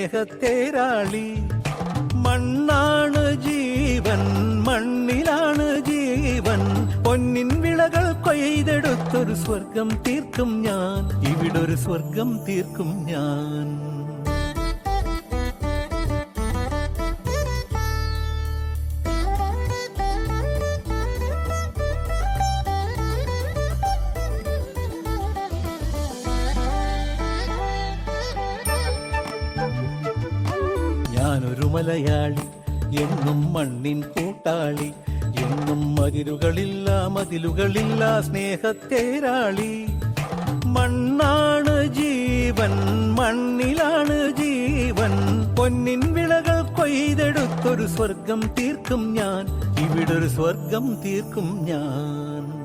സ്നേഹത്തേരാളി. മണ്ണാണ് ജീവൻ, മണ്ണിലാണ് ജീവൻ. പൊന്നിൻ വിളകൾ കൊയ്തെടുത്തൊരു സ്വർഗം തീർക്കും ഞാൻ, ഇവിടൊരു സ്വർഗം തീർക്കും ഞാൻ. ഞാനൊരു മലയാളി, എന്നും മണ്ണിൻ കൂട്ടാളി. എന്നും മതിലുകളില്ല സ്നേഹത്തേരാളി. മണ്ണാണ് ജീവൻ, മണ്ണിലാണ് ജീവൻ. പൊന്നിൻ വിളകൾ കൊയ്തെടുത്തൊരു സ്വർഗം തീർക്കും ഞാൻ, ഇവിടൊരു സ്വർഗം തീർക്കും ഞാൻ.